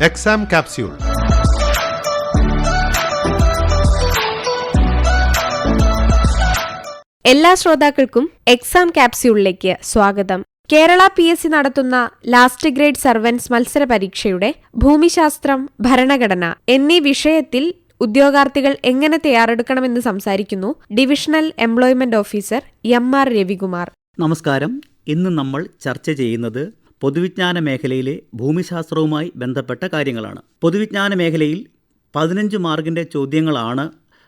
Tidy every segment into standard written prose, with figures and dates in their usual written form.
Exam capsule. എല്ലാ ശ്രോതാക്കൾക്കും exam കാപ്സ്യൂളിലേക്ക് സ്വാഗതം. കേരള PSC നടത്തുന്ന ലാസ്റ്റ് ഗ്രേഡ് സർവൻസ് മത്സര പരീക്ഷയുടെ ഭൂമിശാസ്ത്രം, ഭരണഘടന എന്നീ വിഷയത്തിൽ ഉദ്യോഗാർത്ഥികൾ എങ്ങനെ തയ്യാറെടുക്കണമെന്ന് സംസാരിക്കുന്നു divisional employment officer MR Ravikumar. നമസ്കാരം. ഇന്ന് നമ്മൾ ചർച്ച ചെയ്യുന്നത് പൊതുവിജ്ഞാന മേഖലയിലെ ഭൂമിശാസ്ത്രവുമായി ബന്ധപ്പെട്ട കാര്യങ്ങളാണ്. പൊതുവിജ്ഞാന മേഖലയിൽ 15 മാർക്കിൻ്റെ ചോദ്യങ്ങളാണ്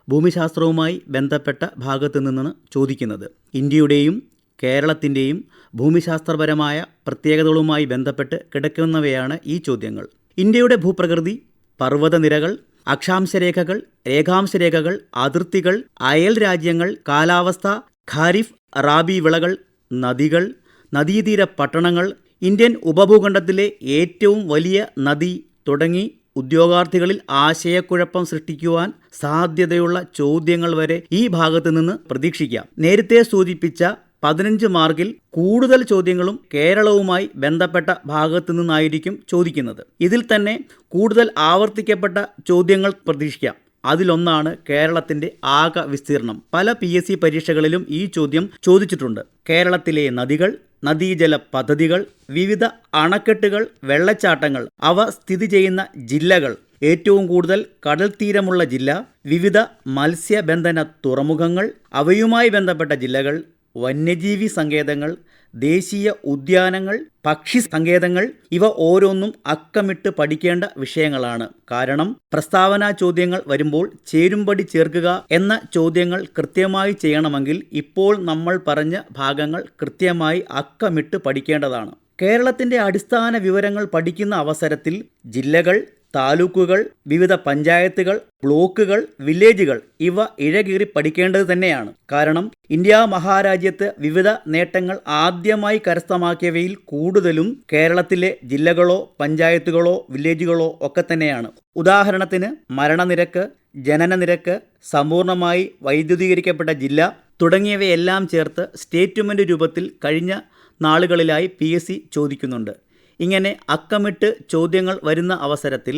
ഭൂമിശാസ്ത്രവുമായി ബന്ധപ്പെട്ട ഭാഗത്തു നിന്ന് ചോദിക്കുന്നത്. ഇന്ത്യയുടെയും കേരളത്തിൻ്റെയും ഭൂമിശാസ്ത്രപരമായ പ്രത്യേകതകളുമായി ബന്ധപ്പെട്ട് കിടക്കുന്നവയാണ് ഈ ചോദ്യങ്ങൾ. ഇന്ത്യയുടെ ഭൂപ്രകൃതി, പർവ്വതനിരകൾ, അക്ഷാംശരേഖകൾ, രേഖാംശരേഖകൾ, അതിർത്തികൾ, അയൽ രാജ്യങ്ങൾ, കാലാവസ്ഥ, ഖാരിഫ് റാബി വിളകൾ, നദികൾ, നദീതീര പട്ടണങ്ങൾ, ഇന്ത്യൻ ഉപഭൂഖണ്ഡത്തിലെ ഏറ്റവും വലിയ നദി തുടങ്ങി ഉദ്യോഗാർത്ഥികളിൽ ആശയക്കുഴപ്പം സൃഷ്ടിക്കുവാൻ സാധ്യതയുള്ള ചോദ്യങ്ങൾ വരെ ഈ ഭാഗത്ത് നിന്ന് പ്രതീക്ഷിക്കാം. നേരത്തെ സൂചിപ്പിച്ച 15 മാർക്കിൽ കൂടുതൽ ചോദ്യങ്ങളും കേരളവുമായി ബന്ധപ്പെട്ട ഭാഗത്തു നിന്നായിരിക്കും ചോദിക്കുന്നത്. ഇതിൽ തന്നെ കൂടുതൽ ആവർത്തിക്കപ്പെട്ട ചോദ്യങ്ങൾ പ്രതീക്ഷിക്കാം. അതിലൊന്നാണ് കേരളത്തിൻ്റെ ആകെ വിസ്തീർണം. പല PSC പരീക്ഷകളിലും ഈ ചോദ്യം ചോദിച്ചിട്ടുണ്ട്. കേരളത്തിലെ നദികൾ, നദീജല പദ്ധതികൾ, വിവിധ അണക്കെട്ടുകൾ, വെള്ളച്ചാട്ടങ്ങൾ, അവ സ്ഥിതി ചെയ്യുന്ന ജില്ലകൾ, ഏറ്റവും കൂടുതൽ കടൽ തീരമുള്ള ജില്ല, വിവിധ മത്സ്യബന്ധന തുറമുഖങ്ങൾ, അവയുമായി ബന്ധപ്പെട്ട ജില്ലകൾ, വന്യജീവി സങ്കേതങ്ങൾ, ദേശീയ ഉദ്യാനങ്ങൾ, പക്ഷി സങ്കേതങ്ങൾ, ഇവ ഓരോന്നും അക്കമിട്ട് പഠിക്കേണ്ട വിഷയങ്ങളാണ്. കാരണം പ്രസ്താവനാ ചോദ്യങ്ങൾ വരുമ്പോൾ ചേരുംപടി ചേർക്കുക എന്ന ചോദ്യങ്ങൾ കൃത്യമായി ചെയ്യണമെങ്കിൽ ഇപ്പോൾ നമ്മൾ പറഞ്ഞ ഭാഗങ്ങൾ കൃത്യമായി അക്കമിട്ട് പഠിക്കേണ്ടതാണ്. കേരളത്തിൻ്റെ അടിസ്ഥാന വിവരങ്ങൾ പഠിക്കുന്ന അവസരത്തിൽ ജില്ലകൾ, താലൂക്കുകൾ, വിവിധ പഞ്ചായത്തുകൾ, ബ്ലോക്കുകൾ, വില്ലേജുകൾ ഇവ ഇഴകീറി പഠിക്കേണ്ടത് തന്നെയാണ്. കാരണം ഇന്ത്യ മഹാരാജ്യത്ത് വിവിധ നേട്ടങ്ങൾ ആദ്യമായി കരസ്ഥമാക്കിയവയിൽ കൂടുതലും കേരളത്തിലെ ജില്ലകളോ പഞ്ചായത്തുകളോ വില്ലേജുകളോ ഒക്കെ തന്നെയാണ്. ഉദാഹരണത്തിന് മരണനിരക്ക്, ജനനനിരക്ക്, സമ്പൂർണ്ണമായി വൈദ്യുതീകരിക്കപ്പെട്ട ജില്ല തുടങ്ങിയവയെല്ലാം ചേർത്ത് സ്റ്റേറ്റ്മെന്റ് രൂപത്തിൽ കഴിഞ്ഞ നാളുകളിലായി PSC ചോദിക്കുന്നുണ്ട്. ഇങ്ങനെ അക്കമിട്ട് ചോദ്യങ്ങൾ വരുന്ന അവസരത്തിൽ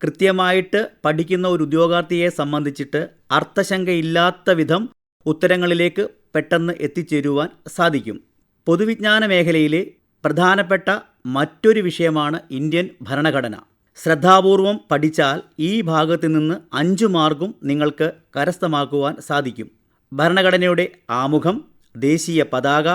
കൃത്യമായിട്ട് പഠിക്കുന്ന ഒരു ഉദ്യോഗാർത്ഥിയെ സംബന്ധിച്ചിട്ട് അർത്ഥശങ്കയില്ലാത്ത വിധം ഉത്തരങ്ങളിലേക്ക് പെട്ടെന്ന് എത്തിച്ചേരുവാൻ സാധിക്കും. പൊതുവിജ്ഞാന മേഖലയിലെ പ്രധാനപ്പെട്ട മറ്റൊരു വിഷയമാണ് ഇന്ത്യൻ ഭരണഘടന. ശ്രദ്ധാപൂർവം പഠിച്ചാൽ ഈ ഭാഗത്ത് നിന്ന് 5 മാർക്കും നിങ്ങൾക്ക് കരസ്ഥമാക്കുവാൻ സാധിക്കും. ഭരണഘടനയുടെ ആമുഖം, ദേശീയ പതാക,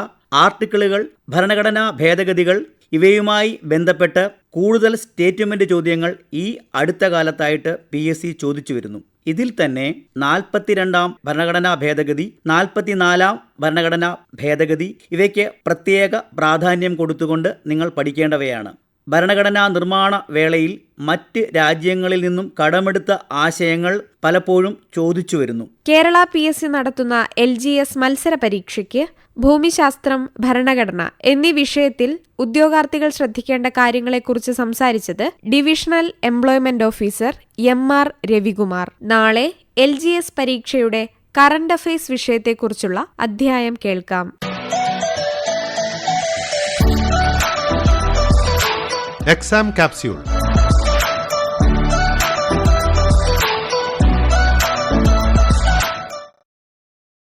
ആർട്ടിക്കിളുകൾ, ഭരണഘടനാ ഭേദഗതികൾ ഇവയുമായി ബന്ധപ്പെട്ട് കൂടുതൽ സ്റ്റേറ്റ്മെന്റ് ചോദ്യങ്ങൾ ഈ അടുത്ത കാലത്തായിട്ട് PSC ചോദിച്ചു വരുന്നു. ഇതിൽ തന്നെ 42ാം ഭരണഘടനാ ഭേദഗതി, 44ാം ഭരണഘടനാ ഭേദഗതി ഇവയ്ക്ക് പ്രത്യേക പ്രാധാന്യം കൊടുത്തുകൊണ്ട് നിങ്ങൾ പഠിക്കേണ്ടവയാണ്. ഭരണഘടനാ നിർമ്മാണ വേളയിൽ മറ്റ് രാജ്യങ്ങളിൽ നിന്നും കടമെടുത്ത ആശയങ്ങൾ പലപ്പോഴും ചോദിച്ചു വരുന്നു. കേരള PSC നടത്തുന്ന LGS മത്സര പരീക്ഷയ്ക്ക് ഭൂമിശാസ്ത്രം, ഭരണഘടന എന്നീ വിഷയത്തിൽ ഉദ്യോഗാർത്ഥികൾ ശ്രദ്ധിക്കേണ്ട കാര്യങ്ങളെക്കുറിച്ച് സംസാരിച്ചത് divisional employment officer MR Ravikumar. നാളെ LGS പരീക്ഷയുടെ കറന്റ് അഫയേഴ്സ് വിഷയത്തെക്കുറിച്ചുള്ള അധ്യായം കേൾക്കാം. Exam capsule.